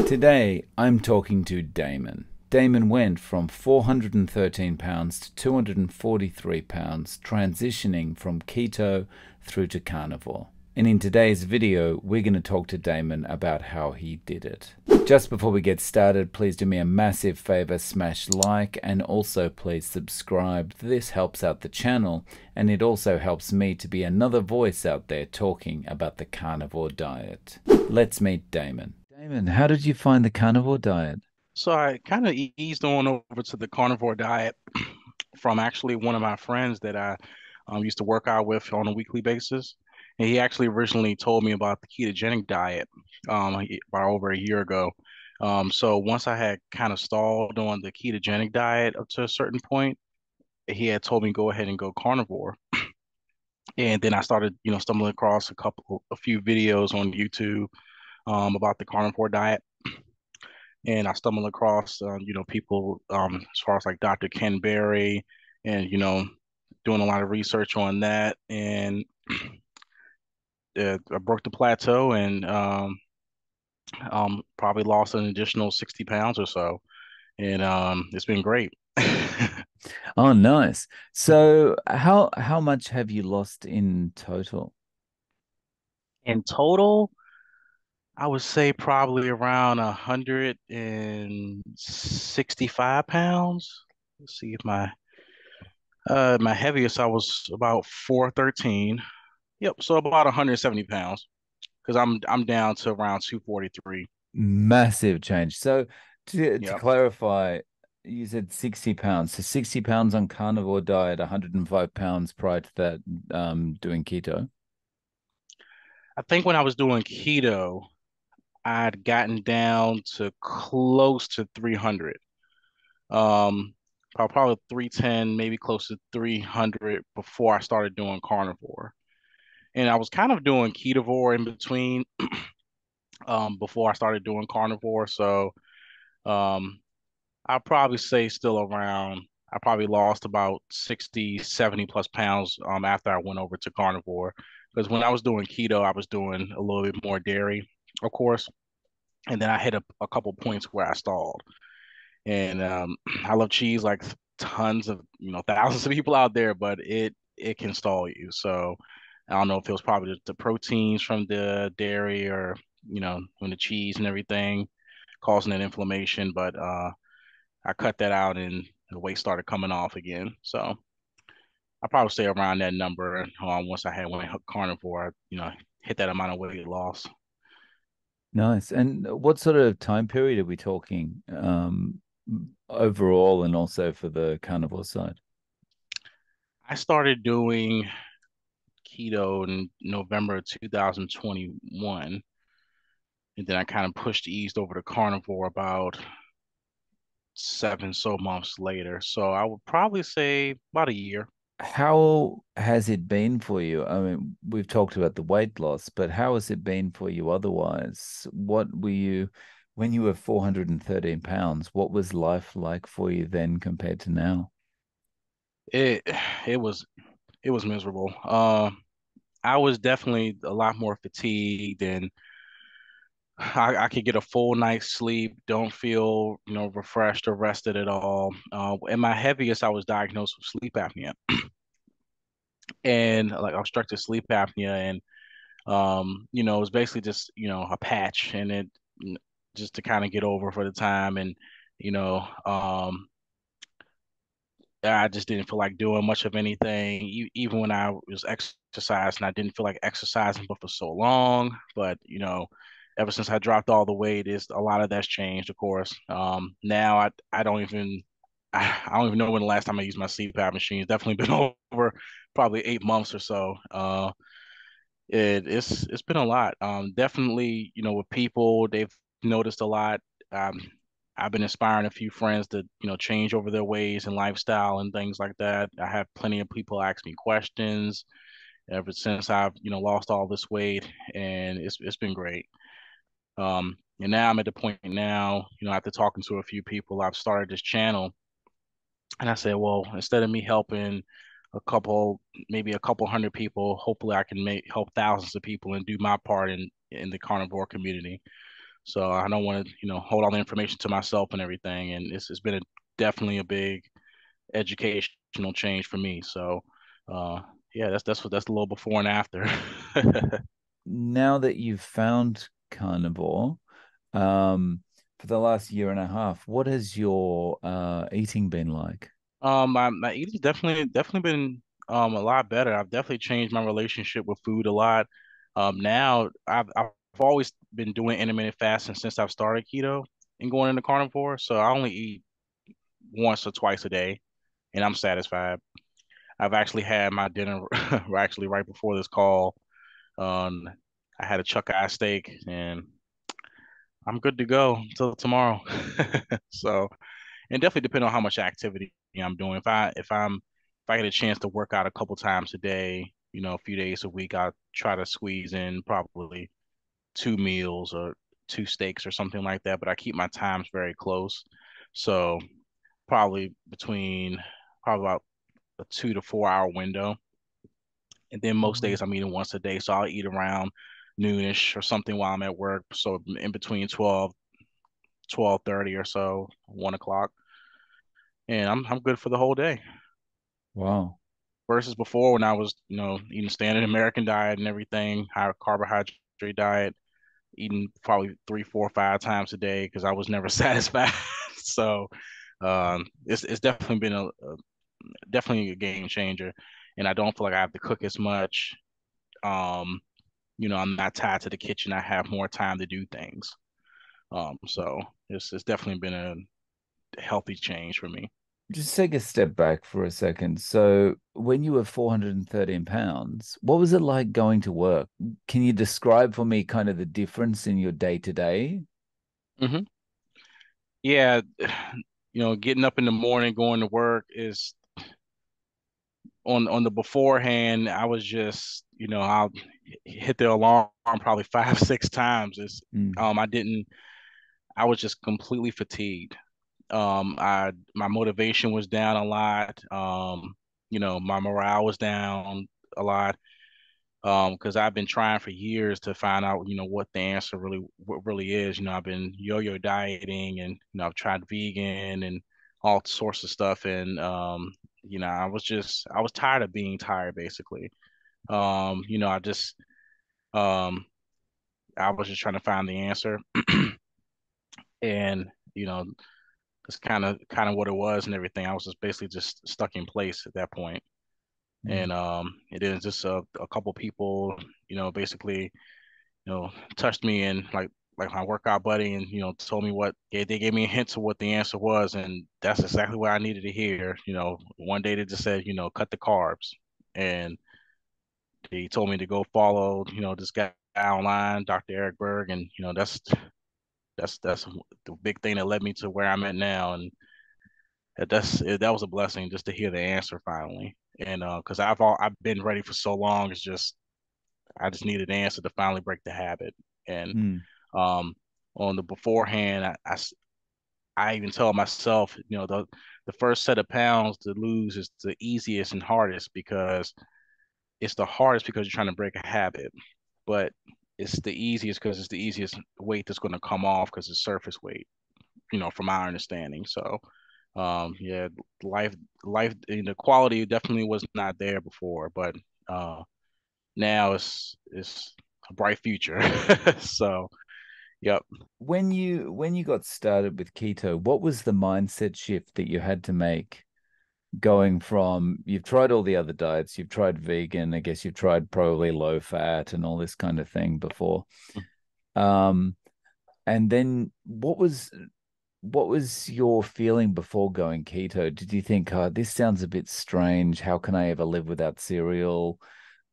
Today, I'm talking to Damon. Damon went from 413 pounds to 243 pounds, transitioning from keto through to carnivore. And in today's video, we're going to talk to Damon about how he did it. Just before we get started, please do me a massive favor, smash like, and also please subscribe. This helps out the channel, and it also helps me to be another voice out there talking about the carnivore diet. Let's meet Damon. Damon, how did you find the carnivore diet? So I kind of eased on over to the carnivore diet from actually one of my friends that I used to work out with on a weekly basis. And he actually originally told me about the ketogenic diet about over a year ago. So once I had kind of stalled on the ketogenic diet up to a certain point, he had told me go ahead and go carnivore. And then I started, stumbling across a few videos on YouTube about the carnivore diet, and I stumbled across people as far as like Dr. Ken Berry, and doing a lot of research on that, and I broke the plateau and probably lost an additional 60 pounds or so, and it's been great. Oh, nice. So how much have you lost in total? In total, I would say probably around 165 pounds. Let's see if my heaviest I was about 413. Yep, so about 170 pounds because I'm down to around 243. Massive change. So to Yep. clarify, you said 60 pounds. So 60 pounds on carnivore diet, 105 pounds prior to that, doing keto. I think when I was doing keto, I'd gotten down to close to 300. Um, probably 310, maybe close to 300 before I started doing carnivore. And I was kind of doing ketovore in between before I started doing carnivore. So um, I'll probably say still around, I probably lost about 60, 70 plus pounds after I went over to carnivore. Because when I was doing keto, I was doing a little bit more dairy, of course. And then I hit a couple points where I stalled. And I love cheese like tons of, thousands of people out there, but it can stall you. So I don't know if it was probably the proteins from the dairy or, from the cheese and everything causing an inflammation, but I cut that out and the weight started coming off again. So I probably stay around that number. Once I had went carnivore, hit that amount of weight loss. Nice. And what sort of time period are we talking, overall and also for the carnivore side? I started doing keto in November of 2021, and then I kind of pushed eased over to carnivore about seven so months later. So I would probably say about a year. How has it been for you? I mean, we've talked about the weight loss, but how has it been for you otherwise? What were you, when you were 413 pounds, what was life like for you then compared to now? It it was it was miserable. I was definitely a lot more fatigued and I could get a full night's sleep, don't feel, refreshed or rested at all. And my heaviest, I was diagnosed with sleep apnea and like obstructive sleep apnea. And, it was basically just, a patch and just to kind of get over for the time. And, you know, um, I just didn't feel like doing much of anything, even when I was exercising. I didn't feel like exercising, but for so long. But ever since I dropped all the weight, is a lot of that's changed, of course. Now I don't even I don't even know when the last time I used my CPAP machine. It's definitely been over probably 8 months or so. It's been a lot. Definitely, with people, they've noticed a lot. Um, I've been inspiring a few friends to, change over their ways and lifestyle and things like that. I have plenty of people ask me questions ever since I've, lost all this weight, and it's been great. And now I'm at the point now, after talking to a few people, I've started this channel, and I said, well, instead of me helping a couple, maybe a couple hundred people, hopefully I can help thousands of people and do my part in the carnivore community. So I don't want to, hold all the information to myself and everything. And it's been definitely a big educational change for me. So, uh, yeah, that's a little before and after. Now that you've found carnivore, um, for the last year and a half, what has your eating been like? My eating's definitely been a lot better. I've definitely changed my relationship with food a lot. Now I've always been doing intermittent fasting since I've started keto and going into carnivore. So I only eat once or twice a day, and I'm satisfied. I've actually had my dinner actually right before this call. Um, I had a chuck eye steak, and I'm good to go until tomorrow. So, and definitely depending on how much activity I'm doing. If I get a chance to work out a couple times a day, a few days a week, I'll try to squeeze in probably two meals or two steaks or something like that. But I keep my times very close. So probably between probably about a 2 to 4 hour window. And then most Mhm. days I'm eating once a day. So I'll eat around noonish or something while I'm at work. So in between 12:30 or so, 1 o'clock. And I'm good for the whole day. Wow. Versus before when I was, eating standard American diet and everything, high carbohydrate diet, eating probably 3, 4, 5 times a day because I was never satisfied. So it's definitely been definitely a game changer, and I don't feel like I have to cook as much. Um, I'm not tied to the kitchen. I have more time to do things. So it's definitely been a healthy change for me. Just take a step back for a second. So, when you were 413 pounds, what was it like going to work? Can you describe for me kind of the difference in your day to day? Hmm. Yeah, getting up in the morning, going to work is on the beforehand. I was just, I'll hit the alarm probably 5, 6 times. Mm. I didn't. I was just completely fatigued. My motivation was down a lot. My morale was down a lot. Because I've been trying for years to find out, what the answer what really is. I've been yo-yo dieting and, I've tried vegan and all sorts of stuff. And, I was tired of being tired, basically. I just, um, I was just trying to find the answer. And, it's kind of what it was and everything. I was just basically just stuck in place at that point. Mm. And, it is just a couple people, basically touched me and like my workout buddy and told me they gave me a hint to what the answer was, and that's exactly what I needed to hear. One day they just said, cut the carbs, and he told me to go follow, this guy online, Dr. Eric Berg, and that's the big thing that led me to where I'm at now, and that was a blessing just to hear the answer finally, and because I've been ready for so long, I just needed an answer to finally break the habit, and Mm. um, on the beforehand, I even tell myself, the first set of pounds to lose is the easiest and hardest because it's the hardest because you're trying to break a habit, but it's the easiest because it's the easiest weight that's going to come off because it's surface weight, from our understanding. So, yeah, life, the quality definitely was not there before, but uh, now it's a bright future. So, yep. When you got started with keto, what was the mindset shift that you had to make going from you've tried all the other diets, you've tried vegan, I guess you've tried probably low fat and all this kind of thing before. Um, and then what was your feeling before going keto? Did you think, oh, this sounds a bit strange. How can I ever live without cereal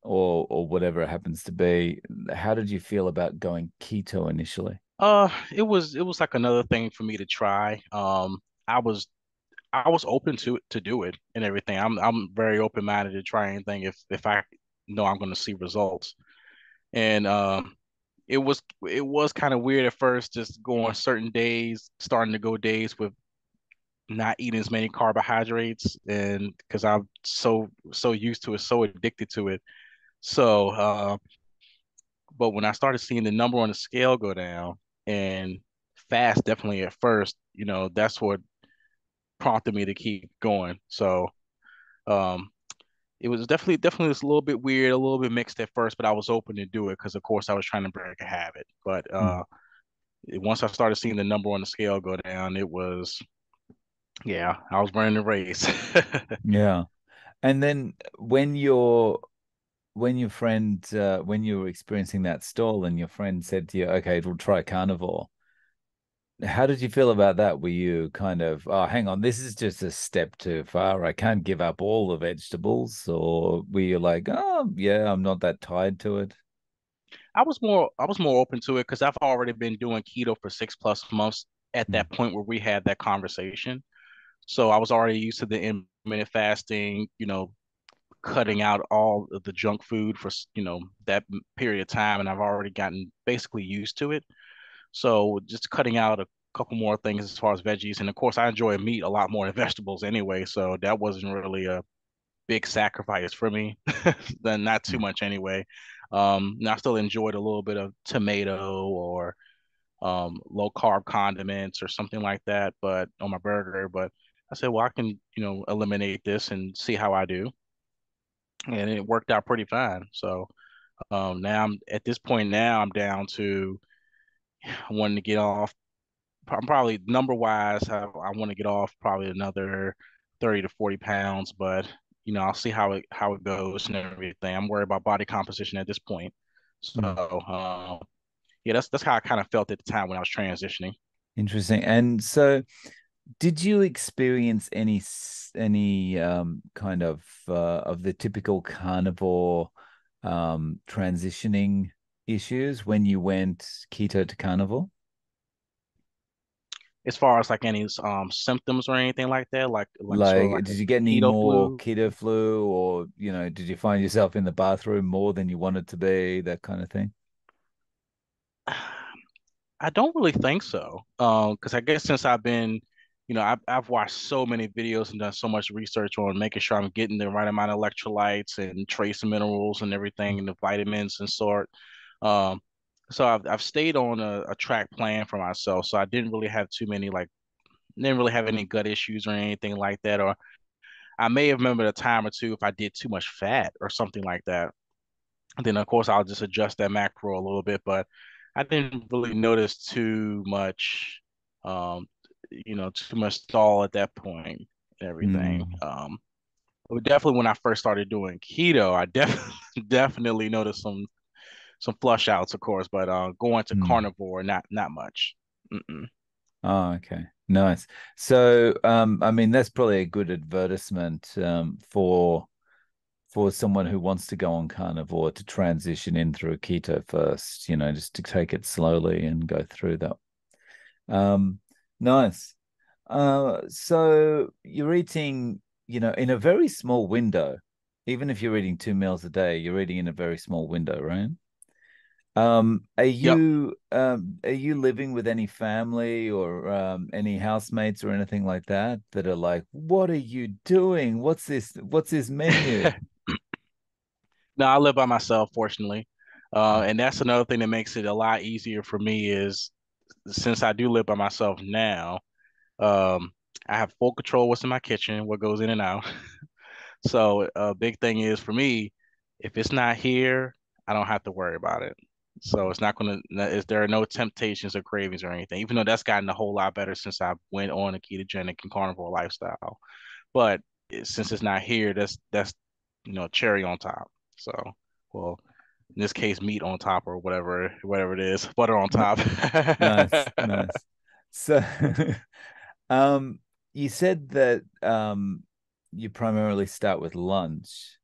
or whatever it happens to be? How did you feel about going keto initially? it was like another thing for me to try. I was I was open to do it and everything. I'm very open minded to try anything if I know I'm going to see results. And it was kind of weird at first, just going certain days, starting to go days with not eating as many carbohydrates, and because I'm so used to it, so addicted to it. So, but when I started seeing the number on the scale go down, and fast definitely at first, that's what prompted me to keep going. So um, it was definitely just a little bit weird, a little bit mixed at first, but I was open to do it because, of course, I was trying to break a habit. But Mm. once I started seeing the number on the scale go down, yeah, I was running the race. Yeah. And then when you were experiencing that stall and your friend said to you, okay, we'll try carnivore. How did you feel about that? Were you kind of, oh, hang on, this is just a step too far. I can't give up all the vegetables? Or were you like, oh, yeah, I'm not that tied to it? I was more open to it because I've already been doing keto for 6+ months at Mm, that point where we had that conversation. So I was already used to the intermittent fasting, cutting out all of the junk food for, that period of time, and I've already gotten basically used to it. So just cutting out a couple more things as far as veggies, and of course I enjoy meat a lot more than vegetables anyway, so that wasn't really a big sacrifice for me. Then not too mm. much anyway. And I still enjoyed a little bit of tomato or low carb condiments or something like that, but on my burger. But I said, well, I can, eliminate this and see how I do. And it worked out pretty fine. So now I'm at this point now I'm down to wanting to get off. I'm probably number wise, I want to get off probably another 30 to 40 pounds, but I'll see how it goes and everything. I'm worried about body composition at this point. So Mm. yeah, that's how I kind of felt at the time when I was transitioning. Interesting. And so, did you experience any kind of the typical carnivore transitioning issues when you went keto to carnivore? As far as like any symptoms or anything like that, like sort Like, of like did you get a any keto more flu. keto flu, or did you find yourself in the bathroom more than you wanted to be, that kind of thing? I don't really think so. Because I guess since I've been, I've watched so many videos and done so much research on making sure I'm getting the right amount of electrolytes and trace minerals and everything and the vitamins and sort. Um, so I've stayed on a track plan for myself. So I didn't really have too many like didn't really have any gut issues or anything like that. Or I may have remembered a time or two if I did too much fat or something like that. And then of course I'll just adjust that macro a little bit, but I didn't really notice um, too much stall at that point and everything. Mm, But definitely when I first started doing keto, I definitely definitely noticed some flush outs, of course, but going to mm. carnivore, not much. Mm-mm. Oh, okay. Nice. So, I mean, that's probably a good advertisement for someone who wants to go on carnivore to transition in through keto first, just to take it slowly and go through that. Um, nice. So you're eating, in a very small window. Even if you're eating 2 meals a day, you're eating in a very small window, right? Yep. Are you living with any family or any housemates or anything like that that are like, what are you doing? What's this? What's this menu? No, I live by myself, fortunately. And that's another thing that makes it a lot easier for me is since I do live by myself now, um, I have full control what's in my kitchen, what goes in and out. So a big thing is for me, if it's not here, I don't have to worry about it. So it's not gonna, is there are no temptations or cravings or anything, even though that's gotten a whole lot better since I went on a ketogenic and carnivore lifestyle. But since it's not here, that's cherry on top. So, well, in this case, meat on top or whatever it is, butter on No, top. nice, nice. So, um, you said that you primarily start with lunch.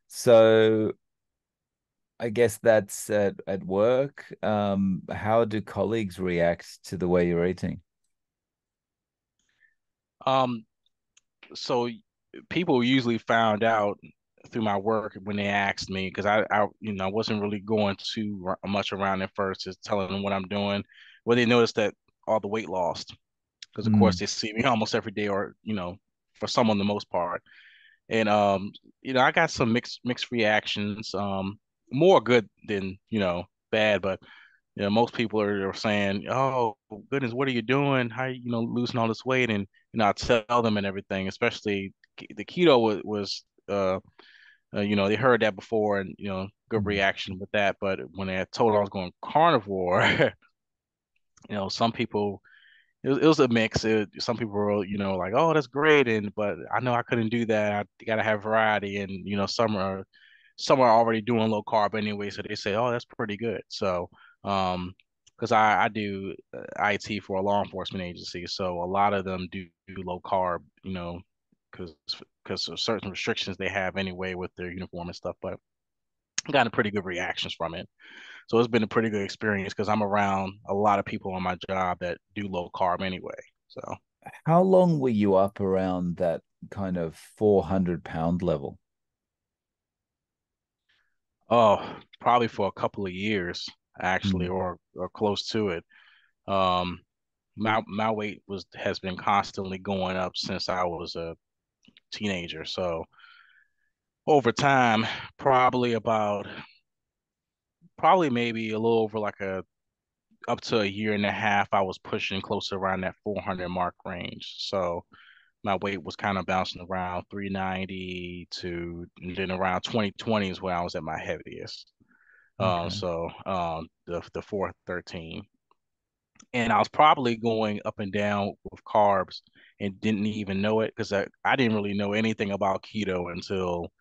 So I guess that's at work. How do colleagues react to the way you're eating? Um, so people usually found out through my work when they asked me because I wasn't really going too much around at first, just telling them what I'm doing. Well, they noticed that all the weight lost because of course Mm, they see me almost every day, or for some on the most part. And I got some mixed reactions, more good than bad, but most people are saying, "Oh goodness, what are you doing? How you know losing all this weight?" And I tell them and everything, especially the keto they heard that before and good Mm. reaction with that. But when they told I was going carnivore, some people it was a mix. Some people were, like, "Oh, that's great," and but I know I couldn't do that. I got to have variety, and some are already doing low carb anyway, so they say, "Oh, that's pretty good." So, because I do IT for a law enforcement agency, so a lot of them do low carb, because of certain restrictions they have anyway with their uniform and stuff. But gotten pretty good reactions from it. So it's been a pretty good experience because I'm around a lot of people on my job that do low carb anyway. So, How long were you up around that kind of 400-pound level? probably for a couple of years actually, Mm. or close to it. Um, my weight has been constantly going up since I was a teenager. So over time, probably about probably maybe a little over like a up to a year and a half, I was pushing closer around that 400 mark range. So my weight was kind of bouncing around 390 to and then around 2020 is when I was at my heaviest. Okay. The 413. And I was probably going up and down with carbs and didn't even know it because I didn't really know anything about keto until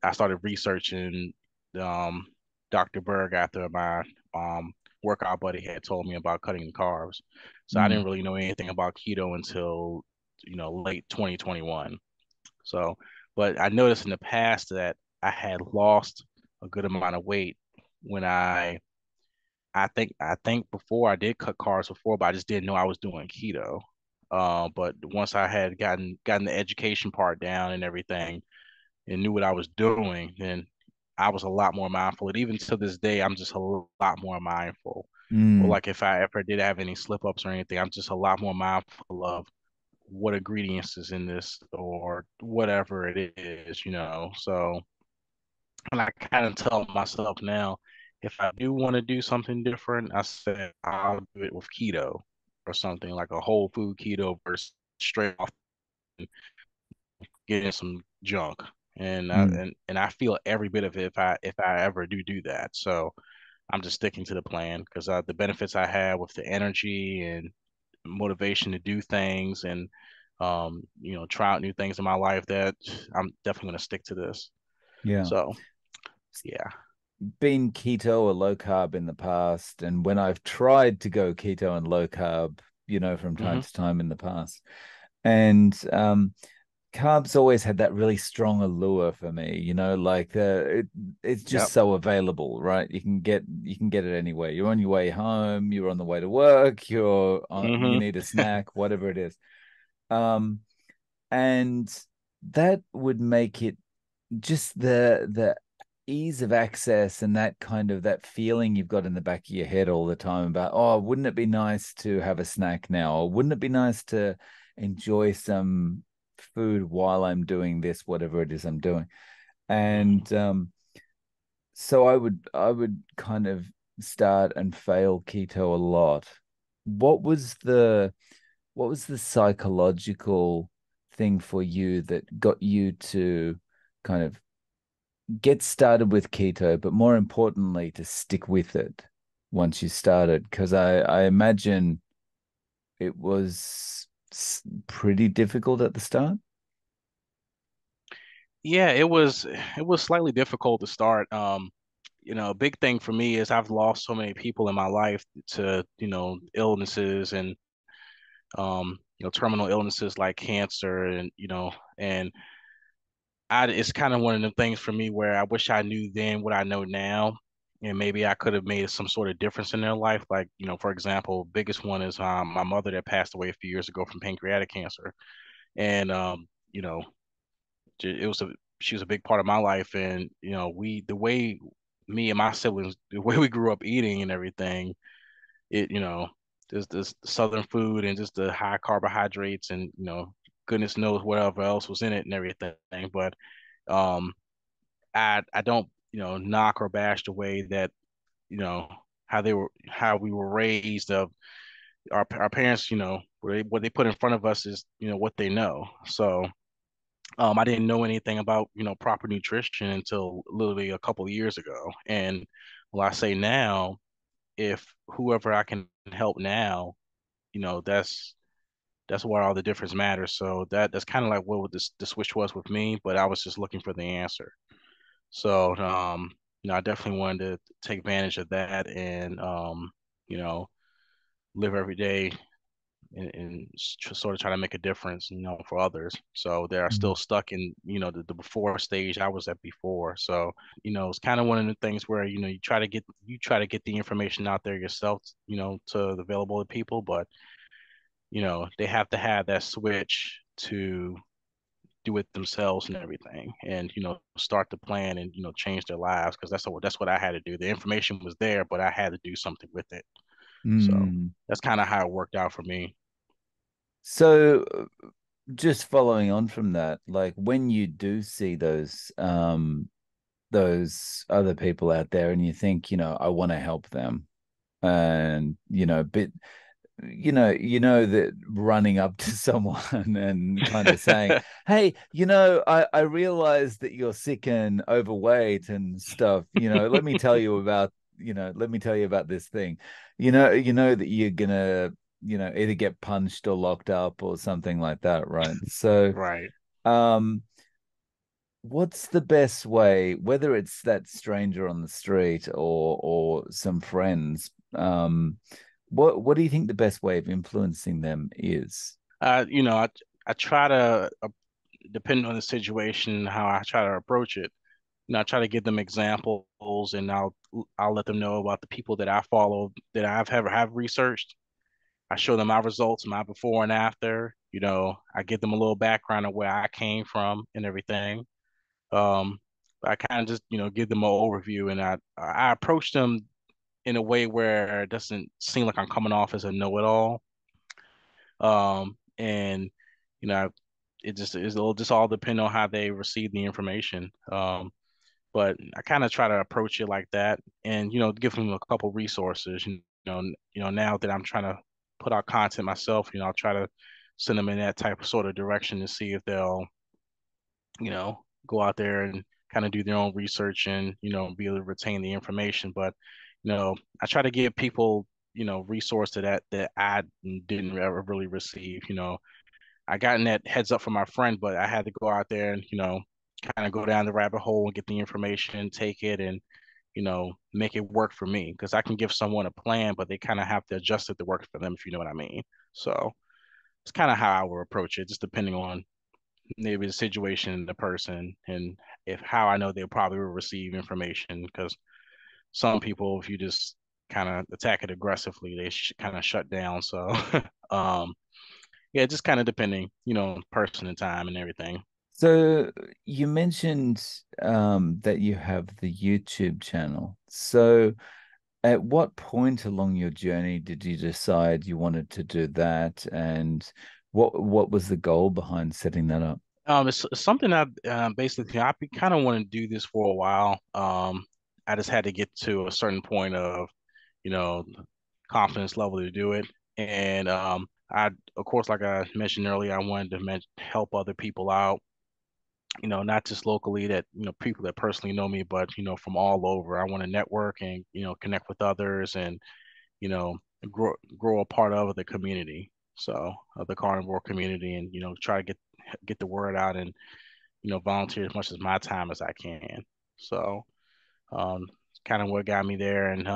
I started researching um, Dr. Berg after my um, workout buddy had told me about cutting the carbs. So I Mm. didn't really know anything about keto until late 2021. So, but I noticed in the past that I had lost a good amount of weight when I think before I did cut carbs before, but I just didn't know I was doing keto. But once I had gotten the education part down and everything, and knew what I was doing, then I was a lot more mindful. And even to this day, I'm just a lot more mindful. Or Mm. like if I ever did have any slip ups or anything, I'm just a lot more mindful of what ingredients is in this or whatever it is. So, and I kind of tell myself now, if I do want to do something different, I said I'll do it with keto or something like a whole food keto versus straight off getting some junk. Mm. And I feel every bit of it if I ever do that. So I'm just sticking to the plan because the benefits I have with the energy and motivation to do things and try out new things in my life that I'm definitely going to stick to this. Yeah. So yeah. Been keto or low carb in the past, and when I've tried to go keto and low carb, from time Hmm. to time in the past, and carbs always had that really strong allure for me, like it's just Yep. so available, right? You can get it anywhere. You're on your way home, you're on the way to work, you Hmm. need a snack, whatever it is. Um, and that would make it just the ease of access and that kind of that feeling you've got in the back of your head all the time about, oh, wouldn't it be nice to have a snack now? Or wouldn't it be nice to enjoy some food while I'm doing this, whatever it is I'm doing? Hmm. And so I would kind of start and fail keto a lot. What was the what was the psychological thing for you that got you to kind of get started with keto, but more importantly, to stick with it once you started? Because I imagine it was pretty difficult at the start. Yeah, it was slightly difficult to start. A big thing for me is I've lost so many people in my life to, illnesses and terminal illnesses like cancer and it's kind of one of the things for me where I wish I knew then what I know now. And maybe I could have made some sort of difference in their life. Like, for example, biggest one is my mother that passed away a few years ago from pancreatic cancer. And you know, it was a she was a big part of my life. And, the way me and my siblings, the way we grew up eating and everything, it, just this southern food and just the high carbohydrates and, goodness knows whatever else was in it and everything. But um I don't, knock or bash the way that, you know, how we were raised. Our parents, what they put in front of us is what they know. So I didn't know anything about proper nutrition until literally a couple of years ago. And well, I say now, if whoever I can help now, that's where all the difference matters. So that's kind of like what the switch was with me, but I was just looking for the answer. So I definitely wanted to take advantage of that and you know, live every day and sort of try to make a difference, for others. So they are still Mm. stuck in, the before stage I was at before. So, it's kind of one of the things where, you try to get the information out there yourself, to the available to people, but they have to have that switch to do it themselves and everything and start to plan and change their lives because that's what I had to do. The information was there, but I had to do something with it. So Mm. that's kind of how it worked out for me. So just following on from that, like when you do see those other people out there and you think, I want to help them and but that running up to someone and kind of saying, hey, I realize that you're sick and overweight and stuff, let me tell you about this thing. You know that you're gonna, either get punched or locked up or something like that, right? So, Right. um, what's the best way, whether it's that stranger on the street or some friends, what do you think the best way of influencing them is? I try to, depending on the situation, how I try to approach it. I try to give them examples, and I'll let them know about the people that I follow that I've ever have researched. I show them my results, my before and after. I give them a little background of where I came from and everything. Um, I kind of just give them an overview, and I approach them in a way where it doesn't seem like I'm coming off as a know-it-all. And you know, it'll just all depend on how they receive the information. But I kind of try to approach it like that, and give them a couple resources. Now that I'm trying to put out content myself, I'll try to send them in that type of sort of direction to see if they'll, go out there and kind of do their own research and be able to retain the information. But I try to give people resources that I didn't ever really receive. I gotten that heads up from my friend, but I had to go out there and kind of go down the rabbit hole and get the information, take it, and make it work for me. Because I can give someone a plan, but they kind of have to adjust it to work for them, if you know what I mean. So it's kind of how I would approach it, just depending on maybe the situation, the person, and if how I know they'll probably will receive information. Because some people, if you just kind of attack it aggressively, they kind of shut down. So, um, yeah, just kind of depending, person and time and everything. So you mentioned that you have the YouTube channel. So at what point along your journey did you decide you wanted to do that, and what was the goal behind setting that up? It's something I basically I've been kind of wanting to do this for a while. I just had to get to a certain point of, you know, confidence level to do it. And of course, like I mentioned earlier, I wanted to help other people out. Not just locally that people that personally know me, but from all over. I want to network and connect with others and you know grow a part of the community. So of the carnivore community, and try to get the word out and volunteer as much as my time as I can. So kind of what got me there and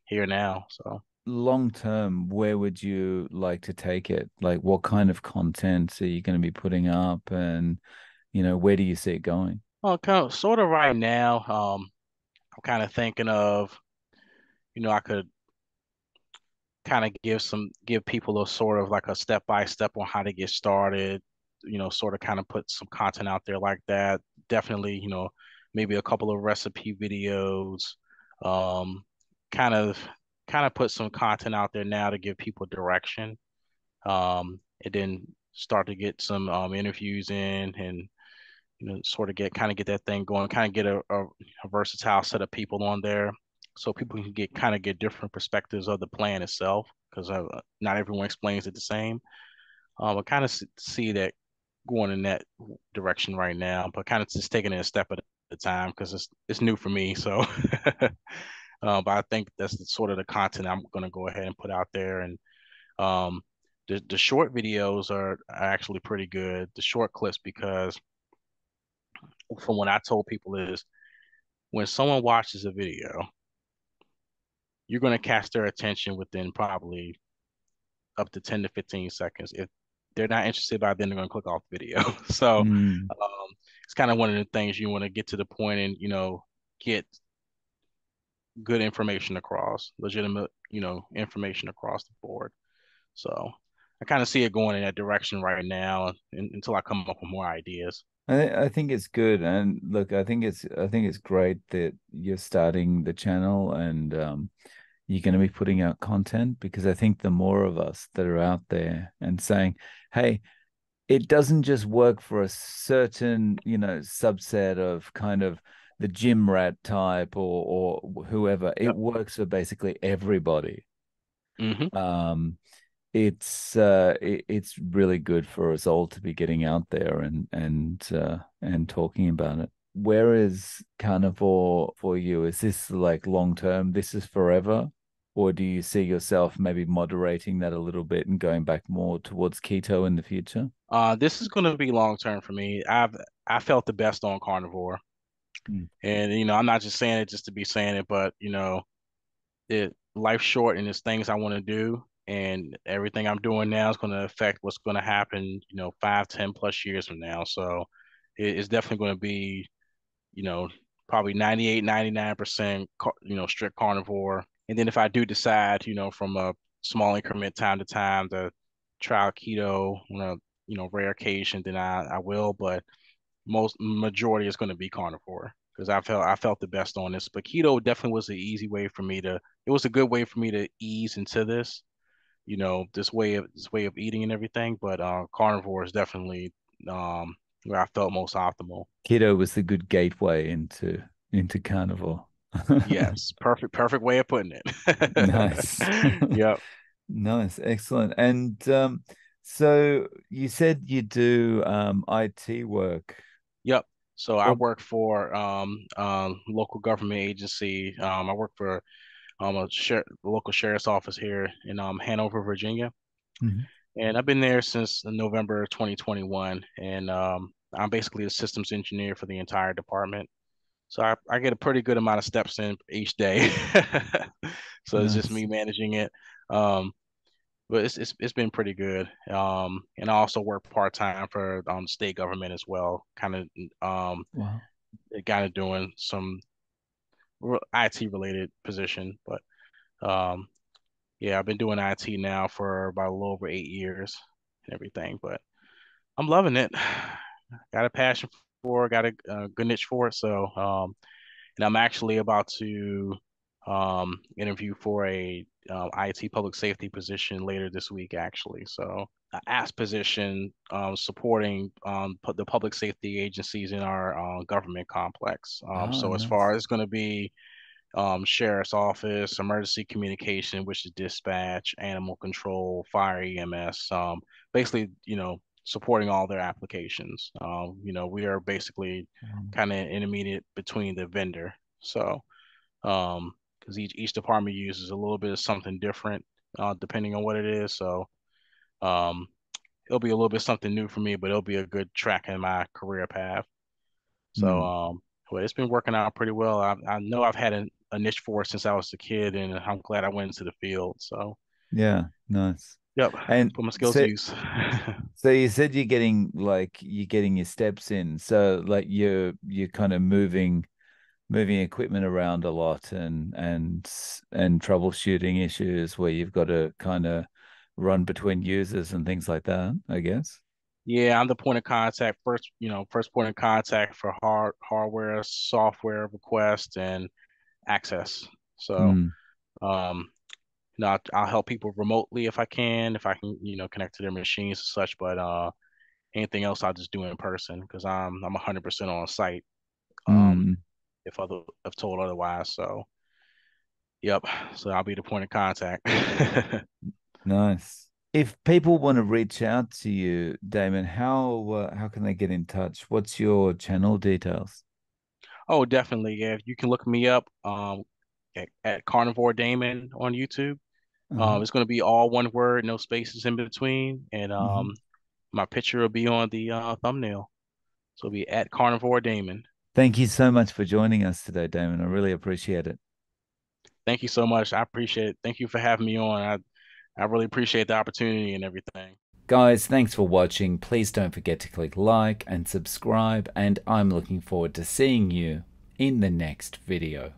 here now. So Long term, where would you like to take it? Like, what kind of content are you going to be putting up, and where do you see it going? kind of sort of right now, I'm kind of thinking of I could kind of give people a sort of like a step by step on how to get started, sort of kind of put some content out there like that. Definitely, maybe a couple of recipe videos, um, kind of put some content out there now to give people direction. And then start to get some interviews in and sort of get that thing going, kind of get a versatile set of people on there so people can get kind of get different perspectives of the plan itself because not everyone explains it the same. I kind of see that going in that direction right now, but kind of just taking it a step at a time because it's new for me. So, but I think that's sort of the content I'm going to go ahead and put out there. And um, the short videos are actually pretty good. The short clips because from what I told people is when someone watches a video, you're going to catch their attention within probably up to 10 to 15 seconds. If they're not interested by then, they're going to click off the video. So Mm. it's kind of one of the things you want to get to the point and, get good information across, legitimate, information across the board. So I kind of see it going in that direction right now until I come up with more ideas. I think it's good, and look, I think it's great that you're starting the channel and you're going to be putting out content because I think the more of us that are out there and saying, "Hey, it doesn't just work for a certain, subset of kind of the gym rat type or whoever. It Yep. works for basically everybody." Hmm. Um, it's really good for us all to be getting out there and talking about it. Where is carnivore for you? Is this like long term? This is forever? Or do you see yourself maybe moderating that a little bit and going back more towards keto in the future? This is going to be long term for me. I felt the best on carnivore, Mm. and I'm not just saying it just to be saying it, but it life's short and there's things I want to do, and everything I'm doing now is going to affect what's going to happen, 5, 10 plus years from now. So it's definitely going to be, you know, probably 98, 99%, strict carnivore. And then if I do decide, from a small increment time to time to try keto on a, rare occasion, then I will. But most majority is going to be carnivore because I felt the best on this. But keto definitely was an easy way for me to. It was a good way for me to ease into this, this way of eating and everything. But carnivore is definitely where I felt most optimal. Keto was the good gateway into carnivore. Yes, perfect way of putting it. Nice. Yep, Nice, excellent. And so you said you do IT work. yep. So I What? work for local government agency. I work for local sheriff's office here in Hanover, Virginia. Mhm. And I've been there since November 2021. And I'm basically a systems engineer for the entire department. So I get a pretty good amount of steps in each day. So it's just Nice. me managing it. Um, but it's been pretty good. And I also work part time for state government as well, Wow. kind of doing some IT related position. But um, yeah, I've been doing IT now for about a little over 8 years and everything. But I'm loving it. Got a passion for it, got a, good niche for it. So, and I'm actually about to interview for a IT public safety position later this week, actually. So, an AS position supporting the public safety agencies in our government complex. Oh, So, as far nice. as going to be sheriff's office, emergency communication, which is dispatch, animal control, fire EMS, basically, supporting all their applications. We are basically Wow. kind of intermediate between the vendor. So, because each department uses a little bit of something different, depending on what it is. So, um, it'll be a little bit something new for me, but it'll be a good track in my career path. So, Hmm. well, it's been working out pretty well. I know I've had a niche for it since I was a kid, and I'm glad I went into the field. So, Yeah, nice. yep, And put my skills to so use. so you said you're getting your steps in. So like you're kind of moving equipment around a lot and troubleshooting issues where you've got to kind of run between users and things like that, I guess. Yeah, I'm the point of contact first point of contact for hardware, software requests, and access. So, Mm, um, I'll help people remotely if I can, connect to their machines and such. But anything else I'll just do in person because I'm 100% on site. Um, mm, if told otherwise. So Yep. So I'll be the point of contact. Nice. If people want to reach out to you, Damon, how can they get in touch? What's your channel details? Oh, definitely. Yeah, you can look me up at Carnivore Damon on YouTube. Uh-huh. It's going to be all one word, no spaces in between, and Hmm. my picture will be on the thumbnail. So it'll be at Carnivore Damon. Thank you so much for joining us today, Damon. I really appreciate it. Thank you so much. I appreciate it. Thank you for having me on. I really appreciate the opportunity and everything. Guys, thanks for watching. Please don't forget to click like and subscribe, and I'm looking forward to seeing you in the next video.